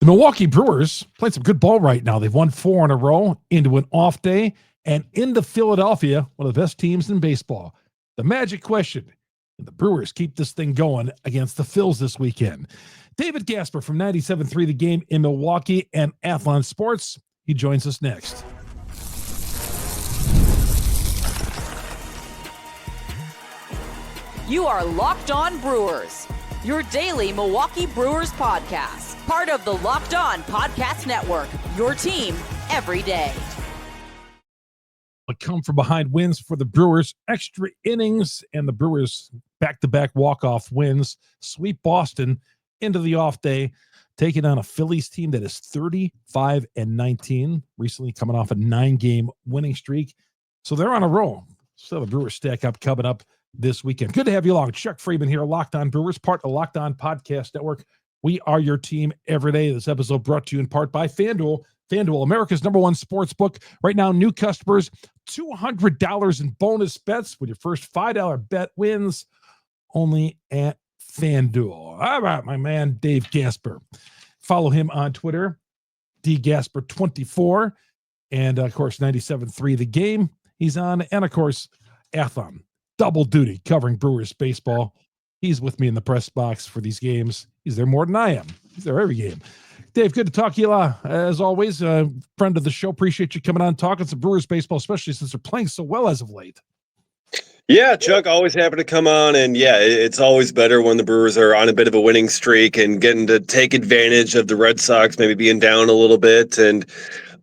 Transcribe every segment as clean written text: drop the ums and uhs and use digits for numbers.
Milwaukee Brewers playing some good ball right now. They've won 4 in a row into an off day and into Philadelphia, one of the best teams in baseball. The magic question, can the Brewers keep this thing going against the Phils this weekend? David Gasper from 97.3 The Game in Milwaukee and Athlon Sports. He joins us next. You are Locked On Brewers, your daily Milwaukee Brewers podcast. Part of the Locked On Podcast Network, your team every day. A come from behind wins for the Brewers, extra innings, and the Brewers back-to-back walk-off wins sweep Boston into the off day, taking on a Phillies team that is 35-19, recently coming off a 9-game winning streak. So they're on a roll. So the Brewers stack up coming up this weekend. Good to have you along. Chuck Freimund here, Locked On Brewers, part of the Locked On Podcast Network. We are your team every day. This episode brought to you in part by FanDuel. FanDuel, America's #1 sports book. Right now, new customers, $200 in bonus bets with your first $5 bet wins only at FanDuel. All right, my man, Dave Gasper. Follow him on Twitter, dgasper24. And, of course, 97.3 The Game he's on. And, of course, Athlon, double duty, covering Brewers baseball. He's with me in the press box for these games. He's there more than I am. He's there every game. Dave, good to talk to you. As always, friend of the show. Appreciate you coming on and talking some Brewers baseball, especially since they're playing so well as of late. Yeah, Chuck, always happy to come on. And yeah, it's always better when the Brewers are on a bit of a winning streak and getting to take advantage of the Red Sox maybe being down a little bit. And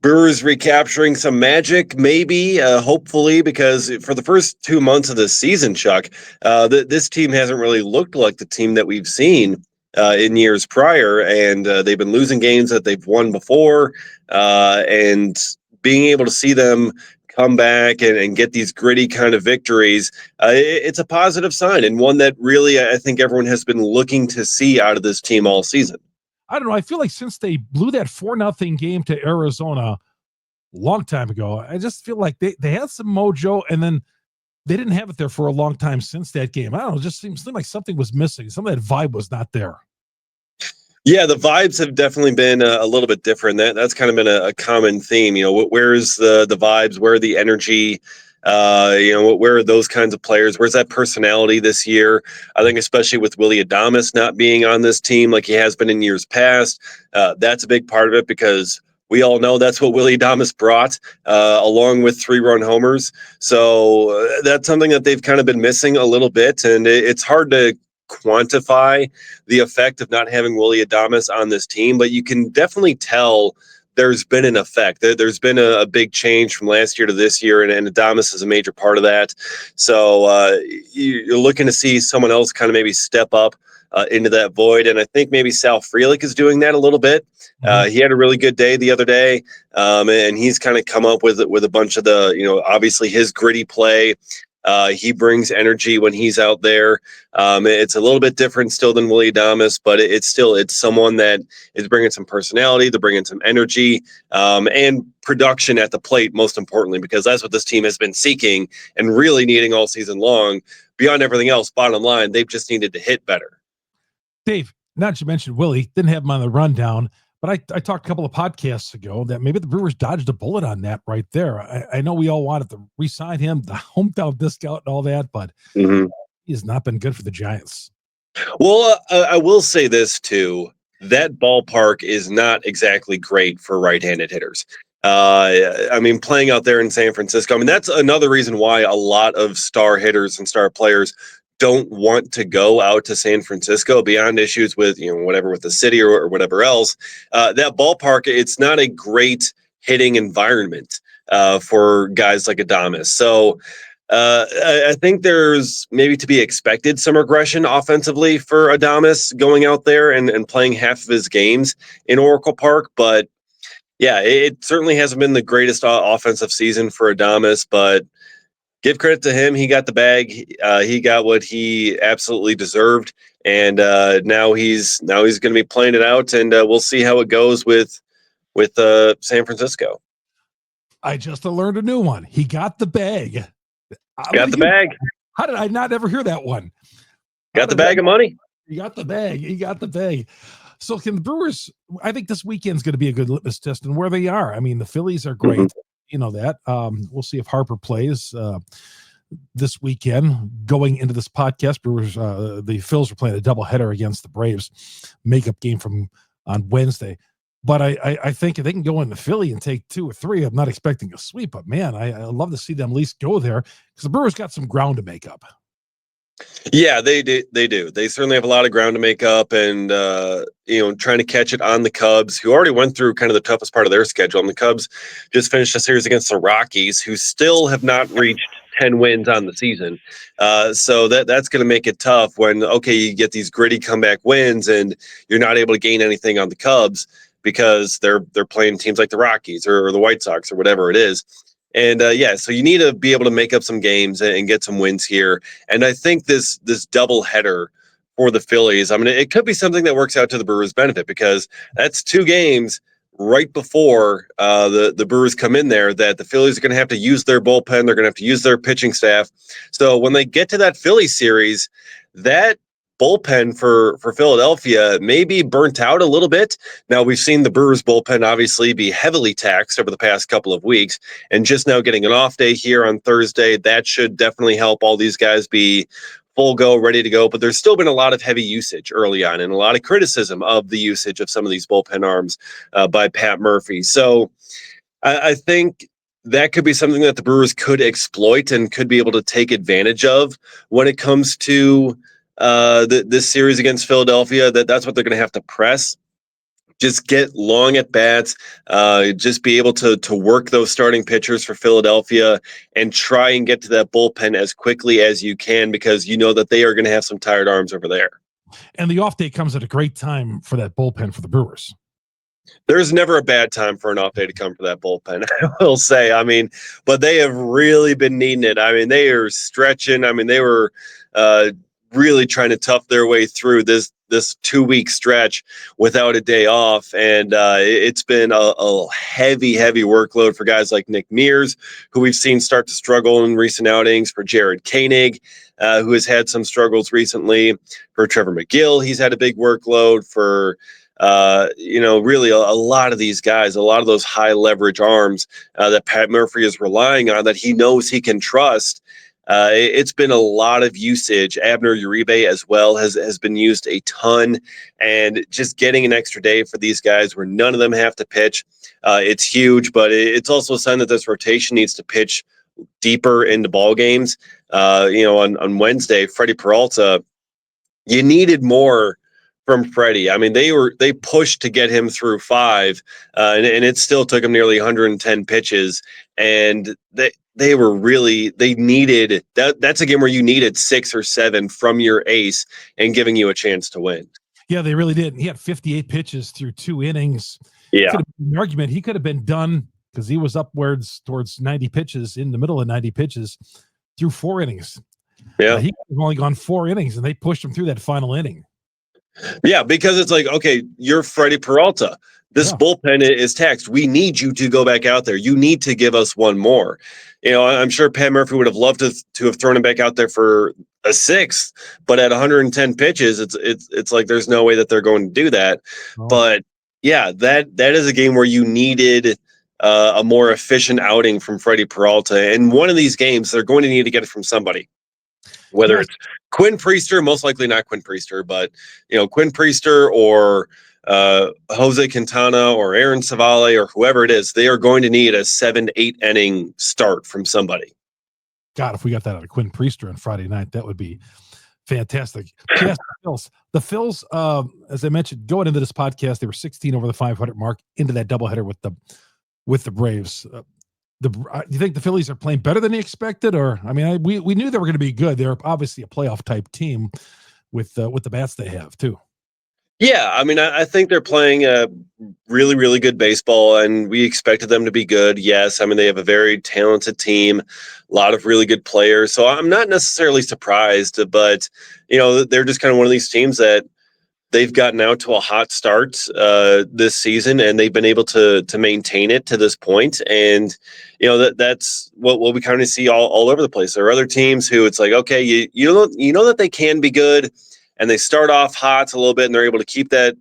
Brewers recapturing some magic, maybe, hopefully, because for the first 2 months of the season, Chuck, this team hasn't really looked like the team that we've seen in years prior, and they've been losing games that they've won before, and being able to see them come back and get these gritty kind of victories, it's a positive sign, and one that really I think everyone has been looking to see out of this team all season. I don't know. I feel like since they blew that 4-0 game to Arizona a long time ago, I just feel like they had some mojo, and then they didn't have it there for a long time since that game. I don't know. It just seems like something was missing. Some of that vibe was not there. Yeah, the vibes have definitely been a little bit different. That's kind of been a common theme. You know, where's the vibes? Where the energy? Where are those kinds of players? Where's that personality this year? I think especially with Willy Adames not being on this team like he has been in years past, that's a big part of it because we all know that's what Willy Adames brought, along with 3-run homers. So that's something that they've kind of been missing a little bit, and it's hard to quantify the effect of not having Willy Adames on this team, but you can definitely tell there's been an effect. There's been a big change from last year to this year, and Adames is a major part of that. So you're looking to see someone else kind of maybe step up into that void, and I think maybe Sal Frelick is doing that a little bit. He had a really good day the other day, and he's kind of come up with a bunch of the, obviously his gritty play. He brings energy when he's out there. It's a little bit different still than Willy Adames, but it's someone that is bringing some personality, they're bringing some energy, and production at the plate, most importantly, because that's what this team has been seeking and really needing all season long. Beyond everything else, bottom line, they've just needed to hit better. Dave, not that you mentioned Willie, didn't have him on the rundown, but I talked a couple of podcasts ago that maybe the Brewers dodged a bullet on that right there. I know we all wanted to re-sign him, the hometown discount and all that, but he has not been good for the Giants. Well, I will say this too. That ballpark is not exactly great for right-handed hitters. Playing out there in San Francisco, that's another reason why a lot of star hitters and star players don't want to go out to San Francisco beyond issues with, whatever with the city or whatever else. That ballpark, it's not a great hitting environment for guys like Adames. So I think there's maybe to be expected some aggression offensively for Adames going out there and playing half of his games in Oracle Park. But yeah, it certainly hasn't been the greatest offensive season for Adames, but give credit to him. He got the bag. He got what he absolutely deserved. And now he's going to be playing it out, and we'll see how it goes with San Francisco. I just learned a new one. He got the bag. Got the bag. How did I not ever hear that one? Got the bag of money. He got the bag. He got the bag. So can the Brewers, I think this weekend's going to be a good litmus test in where they are. I mean, the Phillies are great. Mm-hmm. You know that. We'll see if Harper plays this weekend. Going into this podcast, Brewers, the Phils are playing a doubleheader against the Braves, makeup game from on Wednesday. But I think if they can go into Philly and take 2 or 3, I'm not expecting a sweep. But man, I love to see them at least go there because the Brewers got some ground to make up. Yeah, they do. They certainly have a lot of ground to make up, and trying to catch it on the Cubs, who already went through kind of the toughest part of their schedule. And the Cubs just finished a series against the Rockies, who still have not reached 10 wins on the season. So that's going to make it tough when you get these gritty comeback wins, and you're not able to gain anything on the Cubs because they're playing teams like the Rockies or the White Sox or whatever it is. And so you need to be able to make up some games and get some wins here. And I think this double header for the Phillies, I mean, it could be something that works out to the Brewers' benefit because that's 2 games right before the Brewers come in there that the Phillies are going to have to use their bullpen. They're going to have to use their pitching staff. So when they get to that Philly series, that bullpen for Philadelphia may be burnt out a little bit. Now, we've seen the Brewers bullpen obviously be heavily taxed over the past couple of weeks, and just now getting an off day here on Thursday, that should definitely help all these guys be full go, ready to go. But there's still been a lot of heavy usage early on and a lot of criticism of the usage of some of these bullpen arms by Pat Murphy. So I think that could be something that the Brewers could exploit and could be able to take advantage of when it comes to this series against Philadelphia. That's what they're going to have to press. Just get long at bats, just be able to work those starting pitchers for Philadelphia and try and get to that bullpen as quickly as you can, because you know that they are going to have some tired arms over there. And the off day comes at a great time for that bullpen for the Brewers. There's never a bad time for an off day to come for that bullpen, I will say. I mean, but they have really been needing it. I mean, they are stretching. I mean, they were really trying to tough their way through this 2-week stretch without a day off. And it's been a heavy workload for guys like Nick Mears, who we've seen start to struggle in recent outings, for Jared Koenig, who has had some struggles recently, for Trevor McGill. He's had a big workload for, really a lot of these guys, a lot of those high leverage arms that Pat Murphy is relying on, that he knows he can trust. It's been a lot of usage. Abner Uribe as well has been used a ton, and just getting an extra day for these guys where none of them have to pitch, it's huge. But it's also a sign that this rotation needs to pitch deeper into ball games. On Wednesday, Freddie Peralta, you needed more from Freddie. I mean, they pushed to get him through 5, and it still took him nearly 110 pitches, and they needed that. That's a game where you needed 6 or 7 from your ace and giving you a chance to win. Yeah, they really did. He had 58 pitches through 2 innings. Yeah. Could have been an argument he could have been done because he was upwards towards 90 pitches, in the middle of 90 pitches through 4 innings. Yeah. He could have only gone 4 innings, and they pushed him through that final inning. Yeah, because it's like, okay, you're Freddie Peralta. This bullpen is taxed. We need you to go back out there. You need to give us one more. I'm sure Pat Murphy would have loved to have thrown him back out there for a 6th, but at 110 pitches, it's like there's no way that they're going to do that. Oh. But yeah, that is a game where you needed a more efficient outing from Freddie Peralta. And one of these games, they're going to need to get it from somebody. Whether it's Quinn Priester, most likely not Quinn Priester, but Quinn Priester or Jose Quintana or Aaron Savale or whoever it is, they are going to need a 7-8 inning start from somebody. God, if we got that out of Quinn Priester on Friday night, that would be fantastic. Yes, the Phils, as I mentioned, going into this podcast, they were 16 over the 500 mark into that doubleheader with the Braves. Do you think the Phillies are playing better than they expected? Or, I mean, we knew they were going to be good. They're obviously a playoff type team with the bats they have too. Yeah, I mean, I think they're playing a really, really good baseball, and we expected them to be good. Yes, I mean, they have a very talented team, a lot of really good players. So I'm not necessarily surprised, but, they're just kind of one of these teams that they've gotten out to a hot start this season, and they've been able to maintain it to this point. And, that's what we kind of see all over the place. There are other teams who it's like, okay, you know that they can be good, and they start off hot a little bit, and they're able to keep that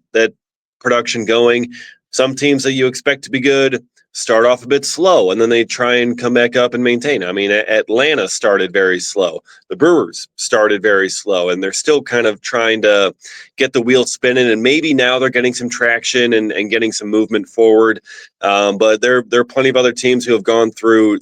production going. Some teams that you expect to be good start off a bit slow, and then they try and come back up and maintain. I mean, Atlanta started very slow. The Brewers started very slow, and they're still kind of trying to get the wheel spinning, and maybe now they're getting some traction and getting some movement forward. But there are plenty of other teams who have gone through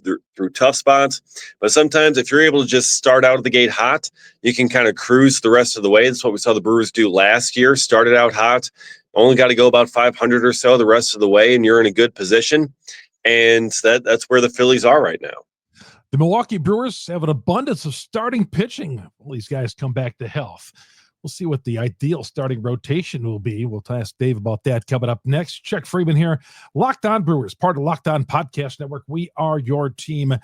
tough spots. But sometimes if you're able to just start out of the gate hot, you can kind of cruise the rest of the way. That's what we saw the Brewers do last year. Started out hot, only got to go about 500 or so the rest of the way, and you're in a good position. And that's where the Phillies are right now. The Milwaukee Brewers have an abundance of starting pitching. All these guys come back to health. We'll see what the ideal starting rotation will be. We'll ask Dave about that coming up next. Chuck Freimund here, Locked On Brewers, part of Locked On Podcast Network. We are your team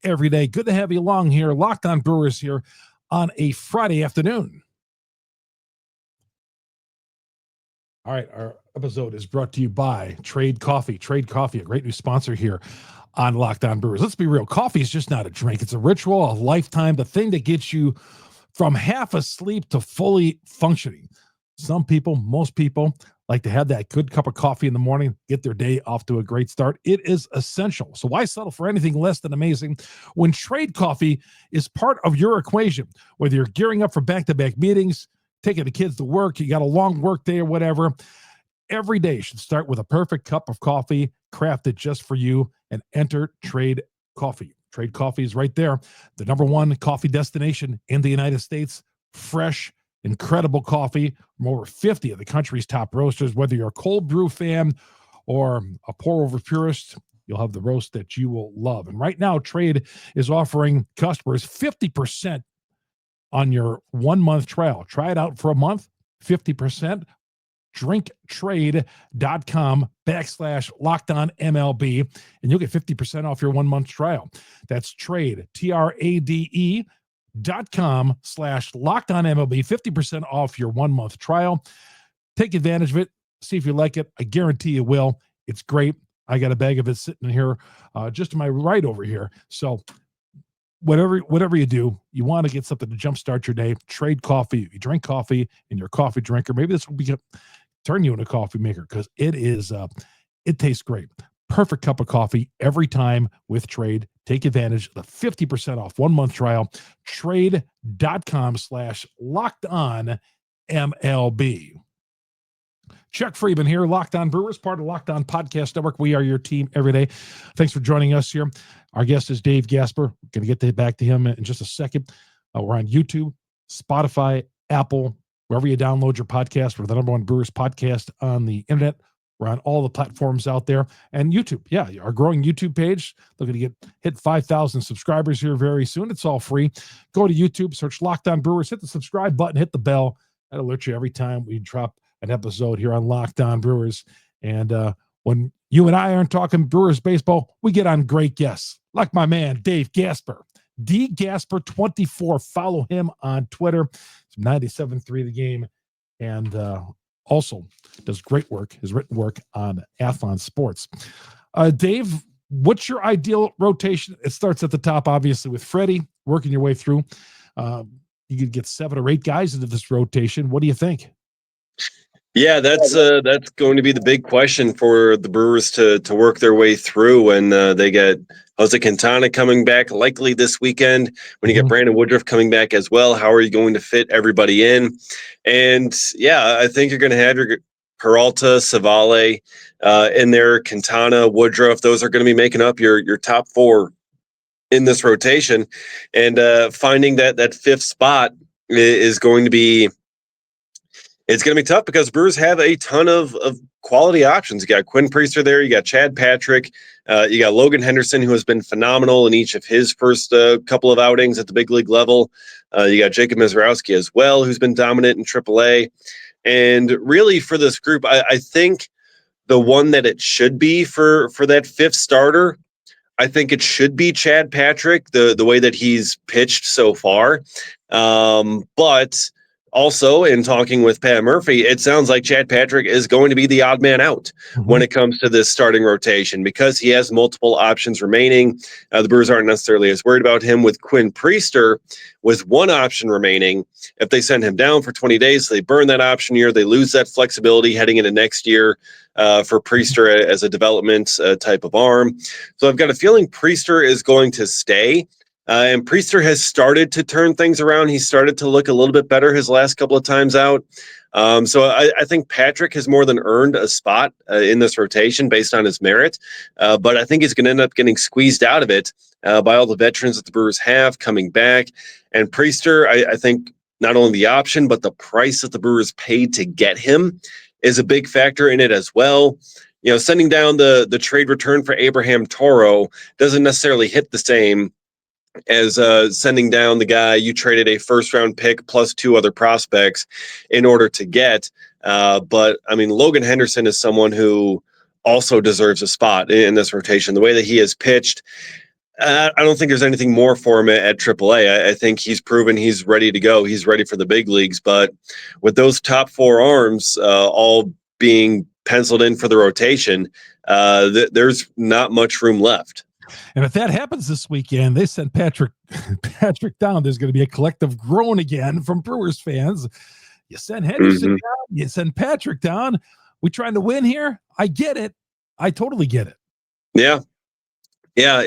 every day. Good to have you along here. Locked On Brewers here on a Friday afternoon. All right, our episode is brought to you by Trade Coffee. Trade Coffee, a great new sponsor here on Locked On Brewers. Let's be real. Coffee is just not a drink. It's a ritual, a lifetime, the thing that gets you from half asleep to fully functioning. Some people, most people, like to have that good cup of coffee in the morning, get their day off to a great start. It is essential. So why settle for anything less than amazing when Trade Coffee is part of your equation? Whether you're gearing up for back-to-back meetings, taking the kids to work, you got a long work day or whatever, every day should start with a perfect cup of coffee crafted just for you, and enter Trade Coffee. Trade Coffee is right there, the #1 coffee destination in the United States. Fresh, incredible coffee from over 50 of the country's top roasters. Whether you're a cold brew fan or a pour-over purist, you'll have the roast that you will love. And right now, Trade is offering customers 50% on your 1-month trial. Try it out for a month, 50%. drinktrade.com/LockedOnMLB, and you'll get 50% off your 1-month trial. That's trade, TRADE.com/LockedOnMLB, 50% off your 1-month trial. Take advantage of it. See if you like it. I guarantee you will. It's great. I got a bag of it sitting here just to my right over here. So whatever you do, you want to get something to jumpstart your day. Trade Coffee. If you drink coffee and you're a coffee drinker, maybe this will turn you into a coffee maker, because it tastes great. Perfect cup of coffee every time with Trade. Take advantage of the 50% off 1-month trial. Trade.com/LockedOnMLB. Chuck Freimund here, Locked On Brewers, part of Locked On Podcast Network. We are your team every day. Thanks for joining us here. Our guest is Dave Gasper. We're going to get back to him in just a second. We're on YouTube, Spotify, Apple, wherever you download your podcast. We're the #1 Brewers podcast on the internet. We're on all the platforms out there. And YouTube, yeah, our growing YouTube page. Looking to hit 5,000 subscribers here very soon. It's all free. Go to YouTube, search Locked On Brewers, hit the subscribe button, hit the bell. That'll alert you every time we drop an episode here on Locked On Brewers. And when you and I aren't talking Brewers baseball, we get on great guests, like my man, Dave Gasper. DGasper24. Follow him on Twitter. It's 97.3 The Game. And also does great work, his written work on Athlon Sports. Dave, what's your ideal rotation? It starts at the top, obviously, with Freddie, working your way through. You could get 7 or 8 guys into this rotation. What do you think? Yeah, that's going to be the big question for the Brewers to work their way through when they get Jose Quintana coming back likely this weekend. When you get Brandon Woodruff coming back as well, how are you going to fit everybody in? And yeah, I think you're going to have your Peralta, Savale in there, Quintana, Woodruff. Those are going to be making up your top 4 in this rotation. And finding that 5th spot is going to be. It's going to be tough because Brewers have a ton of quality options. You got Quinn Priester there. You got Chad Patrick. You got Logan Henderson, who has been phenomenal in each of his first couple of outings at the big league level. You got Jacob Mizrowski as well, who's been dominant in AAA. And really for this group, I think the one that it should be for that 5th starter, I think it should be Chad Patrick, the way that he's pitched so far. But also, in talking with Pat Murphy, it sounds like Chad Patrick is going to be the odd man out when it comes to this starting rotation because he has multiple options remaining. The Brewers aren't necessarily as worried about him with Quinn Priester with one option remaining. If they send him down for 20 days, they burn that option year. They lose that flexibility heading into next year for Priester as a development type of arm. So I've got a feeling Priester is going to stay. And Priester has started to turn things around. He started to look a little bit better his last couple of times out. So I think Patrick has more than earned a spot in this rotation based on his merit. But I think he's going to end up getting squeezed out of it by all the veterans that the Brewers have coming back. And Priester, I think not only the option, but the price that the Brewers paid to get him is a big factor in it as well. You know, sending down the trade return for Abraham Toro doesn't necessarily hit the same as sending down the guy you traded a first-round pick plus 2 other prospects in order to get. But, I mean, Logan Henderson is someone who also deserves a spot in this rotation. The way that he has pitched, I don't think there's anything more for him at AAA. I think he's proven he's ready to go. He's ready for the big leagues. But with those top 4 arms all being penciled in for the rotation, there's not much room left. And if that happens this weekend, they send Patrick down. There's going to be a collective groan again from Brewers fans. You send Henderson down, you send Patrick down. We trying to win here? I get it. I totally get it. Yeah. Yeah,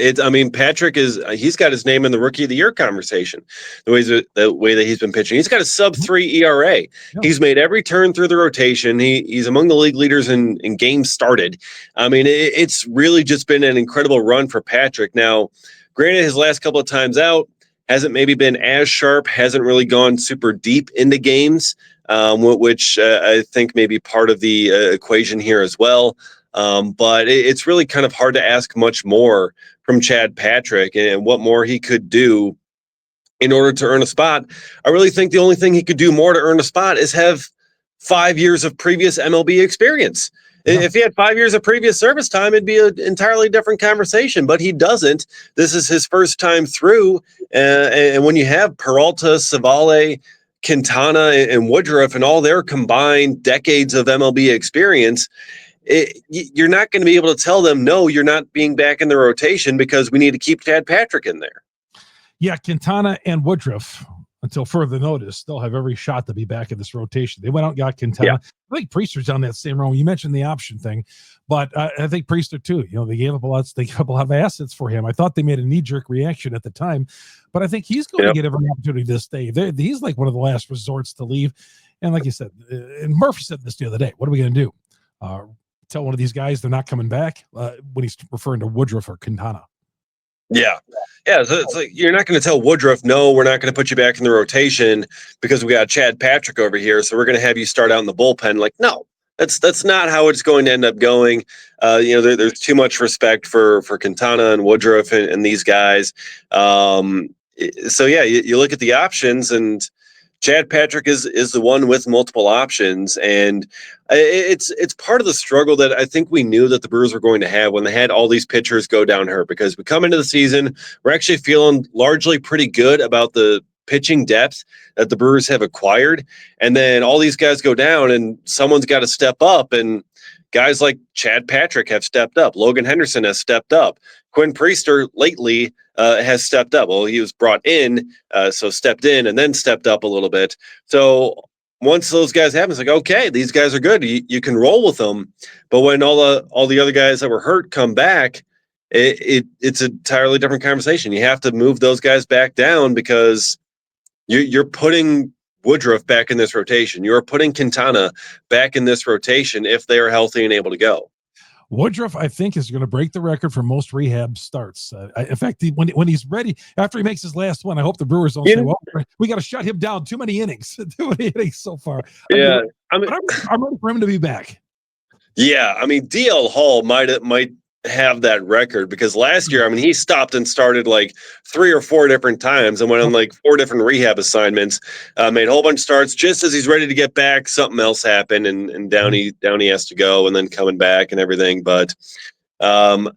Patrick he's got his name in the Rookie of the Year conversation. The way that he's been pitching, he's got a sub-3 ERA. Yeah. He's made every turn through the rotation. He's among the league leaders in games started. I mean, it's really just been an incredible run for Patrick. Now, granted, his last couple of times out hasn't maybe been as sharp, hasn't really gone super deep into games, which I think may be part of the equation here as well. But it's really kind of hard to ask much more from Chad Patrick and what more he could do in order to earn a spot. I really think the only thing he could do more to earn a spot is have 5 years of previous MLB experience. Yeah. If he had 5 years of previous service time, it'd be an entirely different conversation, but he doesn't. This is his first time through. And when you have Peralta, Savale, Quintana, and Woodruff and all their combined decades of MLB experience, you're not going to be able to tell them, no, you're not being back in the rotation because we need to keep Chad Patrick in there. Yeah, Quintana and Woodruff, until further notice, they'll have every shot to be back in this rotation. They went out and got Quintana. Yeah. I think Priester's on that same row. You mentioned the option thing, but I think Priester too. You know, they gave up a lot of assets for him. I thought they made a knee-jerk reaction at the time, but I think he's going to get every opportunity to stay. He's like one of the last resorts to leave. And like you said, and Murphy said this the other day, what are we going to do? Tell one of these guys they're not coming back when he's referring to Woodruff or Quintana. Yeah. So it's like you're not going to tell Woodruff, no, we're not going to put you back in the rotation because we got Chad Patrick over here, so we're going to have you start out in the bullpen. Like, no, that's not how it's going to end up going. There's too much respect for Quintana and Woodruff and these guys. So yeah, you look at the options and Chad Patrick is the one with multiple options, and it's part of the struggle that I think we knew that the Brewers were going to have when they had all these pitchers go down hurt, because we come into the season, we're actually feeling largely pretty good about the pitching depth that the Brewers have acquired, and then all these guys go down and someone's got to step up, and guys like Chad Patrick have stepped up. Logan Henderson has stepped up. Quinn Priester lately has stepped up. Well, he was brought in, so stepped in and then stepped up a little bit. So once those guys happen, it's like, okay, these guys are good. You can roll with them. But when all the other guys that were hurt come back, it's an entirely different conversation. You have to move those guys back down because you're putting Woodruff back in this rotation. You're putting Quintana back in this rotation if they are healthy and able to go. Woodruff, I think, is going to break the record for most rehab starts. In fact, when he's ready, after he makes his last one, I hope the Brewers don't say, well, we got to shut him down. Too many innings. Too many innings so far. Yeah. I'm ready for him to be back. Yeah. I mean, DL Hall might have that record because last year, I mean, he stopped and started like 3 or 4 different times and went on like 4 different rehab assignments, made a whole bunch of starts. Just as he's ready to get back, something else happened and down he has to go, and then coming back and everything. But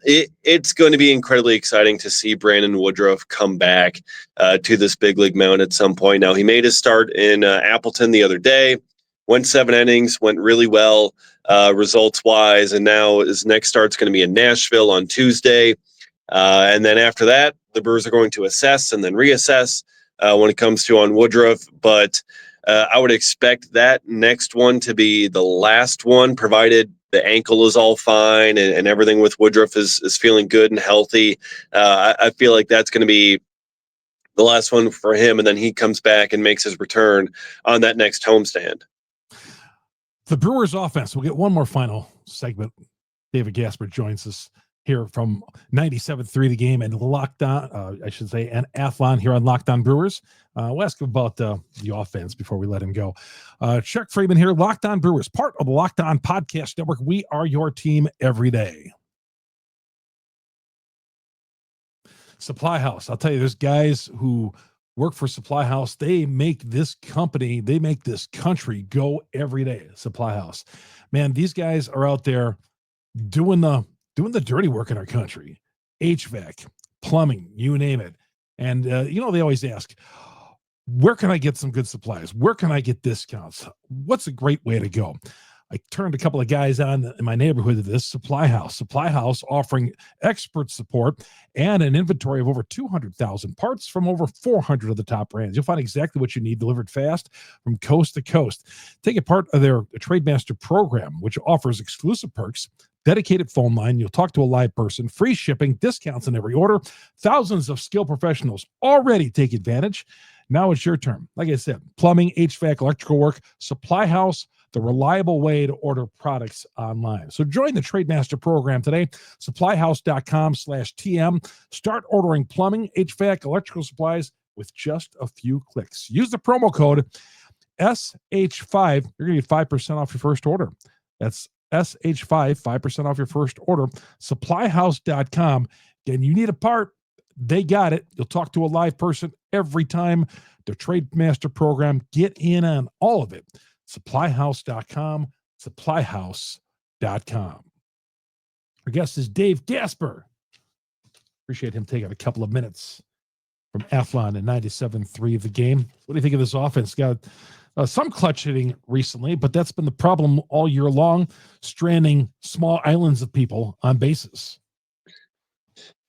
It's going to be incredibly exciting to see Brandon Woodruff come back to this big league mound at some point. Now, he made his start in Appleton the other day, went 7 innings, went really well results-wise, and now his next start's going to be in Nashville on Tuesday. And then after that, the Brewers are going to assess and then reassess when it comes to on Woodruff. But I would expect that next one to be the last one, provided the ankle is all fine and everything with Woodruff is feeling good and healthy. I feel like that's going to be the last one for him, and then he comes back and makes his return on that next homestand. The Brewers offense. We'll get one more final segment. David Gasper joins us here from 97.3 The Game and Locked On, and Athlon here on Locked On Brewers. We'll ask him about the offense before we let him go. Chuck Freimund here, Locked On Brewers, part of the Locked On Podcast Network. We are your team every day. Supply House. I'll tell you, there's guys who work for Supply House. They make this company, they make this country go every day. Supply House. Man, these guys are out there doing the dirty work in our country. HVAC, plumbing, you name it. And, they always ask, where can I get some good supplies? Where can I get discounts? What's a great way to go? I turned a couple of guys on in my neighborhood to this Supply House. Supply House offering expert support and an inventory of over 200,000 parts from over 400 of the top brands. You'll find exactly what you need delivered fast from coast to coast. Take a part of their Trademaster program, which offers exclusive perks, dedicated phone line. You'll talk to a live person, free shipping, discounts on every order. Thousands of skilled professionals already take advantage. Now it's your turn. Like I said, plumbing, HVAC, electrical work, Supply House, the reliable way to order products online. So join the Trademaster program today, supplyhouse.com/TM. Start ordering plumbing, HVAC, electrical supplies with just a few clicks. Use the promo code SH5. You're going to get 5% off your first order. That's SH5, 5% off your first order. Supplyhouse.com. Again, you need a part, they got it. You'll talk to a live person every time. The Trademaster program, get in on all of it. Supplyhouse.com, supplyhouse.com. Our guest is Dave Gasper. Appreciate him taking a couple of minutes from Athlon and 97.3 The Game. What do you think of this offense? Got some clutch hitting recently, but that's been the problem all year long, stranding small islands of people on bases.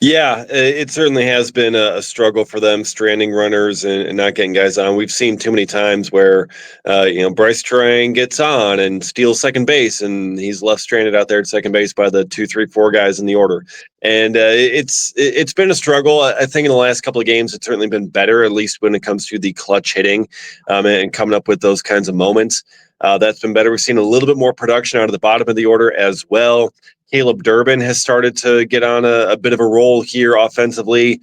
Yeah, it certainly has been a struggle for them, stranding runners and not getting guys on. We've seen too many times where, Bryce Terang gets on and steals second base, and he's left stranded out there at second base by the 2, 3, 4 guys in the order. And it's been a struggle. I think in the last couple of games, it's certainly been better, at least when it comes to the clutch hitting and coming up with those kinds of moments. That's been better. We've seen a little bit more production out of the bottom of the order as well. Caleb Durbin has started to get on a bit of a roll here offensively.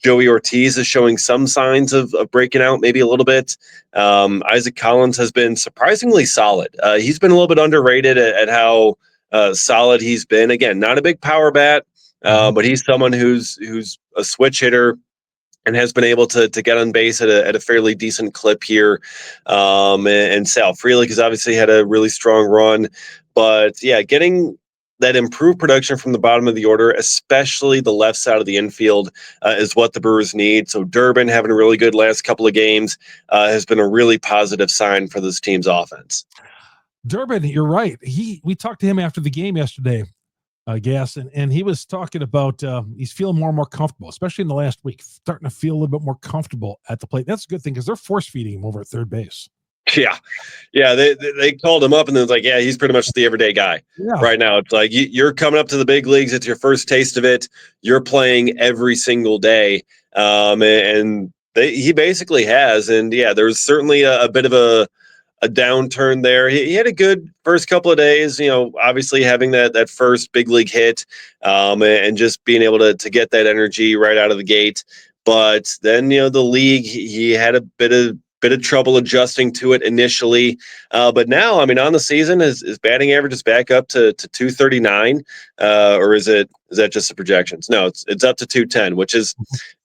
Joey Ortiz is showing some signs of breaking out maybe a little bit. Isaac Collins has been surprisingly solid. He's been a little bit underrated at how solid he's been. Again, not a big power bat, but he's someone who's a switch hitter and has been able to get on base at a fairly decent clip here. And Sal Frelick has obviously had a really strong run. But, yeah, getting that improved production from the bottom of the order, especially the left side of the infield, is what the Brewers need. So Durbin having a really good last couple of games has been a really positive sign for this team's offense. Durbin, you're right. We talked to him after the game yesterday, Gas, and he was talking about he's feeling more and more comfortable, especially in the last week, starting to feel a little bit more comfortable at the plate. That's a good thing because they're force feeding him over at third base. Yeah. They called him up and then it's like, yeah, he's pretty much the everyday guy right now. It's like you're coming up to the big leagues. It's your first taste of it. You're playing every single day. He basically has. And yeah, there's certainly a bit of a downturn there. He had a good first couple of days, obviously having that first big league hit and just being able to get that energy right out of the gate. But then, the league, he had a bit of trouble adjusting to it initially. But now, on the season, his batting average is back up to 239. Or is that just the projections? No, it's up to 210, which is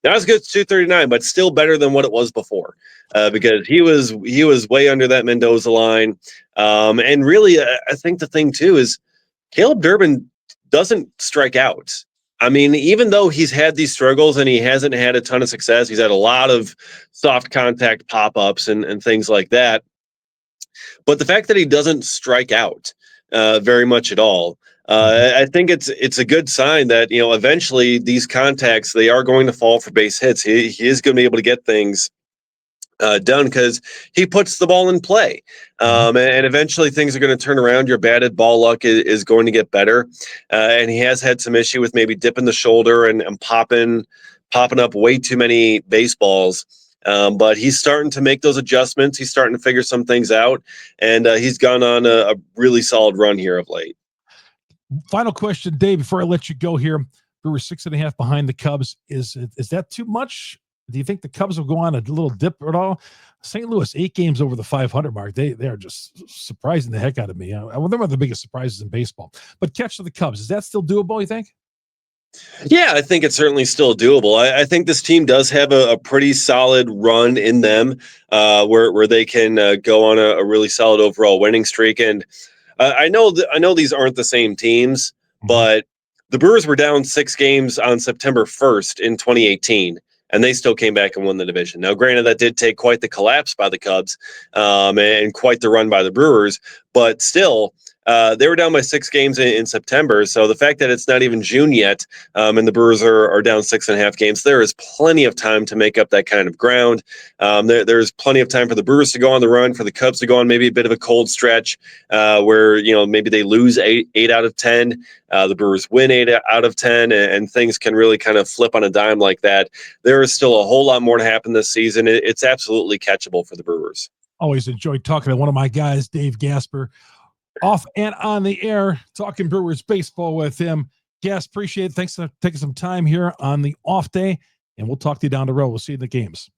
not as good as 239, but still better than what it was before. Because he was way under that Mendoza line. And really, I think the thing too is Caleb Durbin doesn't strike out. I mean, even though he's had these struggles and he hasn't had a ton of success, he's had a lot of soft contact pop-ups and things like that. But the fact that he doesn't strike out very much at all, I think it's a good sign that, you know, eventually these contacts, they are going to fall for base hits. He is going to be able to get things done because he puts the ball in play. And eventually things are going to turn around. Your batted ball luck is going to get better. And he has had some issue with maybe dipping the shoulder and popping up way too many baseballs. But he's starting to make those adjustments. He's starting to figure some things out. And he's gone on a really solid run here of late. Final question, Dave, before I let you go here. Brewers 6.5 behind the Cubs. Is that too much? Do you think the Cubs will go on a little dip at all? St. Louis, 8 games over the 500 mark. They are just surprising the heck out of me. They're one of the biggest surprises in baseball. But catch to the Cubs, is that still doable, you think? Yeah, I think it's certainly still doable. I think this team does have a pretty solid run in them where they can go on a really solid overall winning streak. And I know these aren't the same teams, but the Brewers were down 6 games on September 1st in 2018. And they still came back and won the division. Now, granted, that did take quite the collapse by the Cubs and quite the run by the Brewers, but still, they were down by 6 games in September. So the fact that it's not even June yet and the Brewers are down 6.5 games, there is plenty of time to make up that kind of ground. There's plenty of time for the Brewers to go on the run, for the Cubs to go on maybe a bit of a cold stretch where, you know, maybe they lose 8 out of 10. The Brewers win 8 out of 10, and things can really kind of flip on a dime like that. There is still a whole lot more to happen this season. It's absolutely catchable for the Brewers. Always enjoyed talking to one of my guys, Dave Gasper, off and on the air, talking Brewers baseball with him. Gas, appreciate it. Thanks for taking some time here on the off day, and we'll talk to you down the road. We'll see you in the games.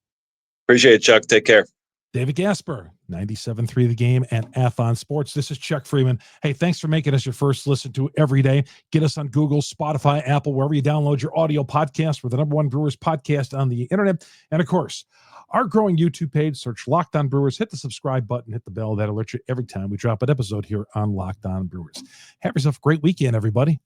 Appreciate it, Chuck. Take care. David Gasper, 97.3 The Game and Athlon Sports. This is Chuck Freimund. Hey, thanks for making us your first listen to every day. Get us on Google, Spotify, Apple, wherever you download your audio podcast. We're the #1 Brewers podcast on the internet. And, of course, our growing YouTube page. Search Locked On Brewers. Hit the subscribe button. Hit the bell. That'll alert you every time we drop an episode here on Locked On Brewers. Have yourself a great weekend, everybody.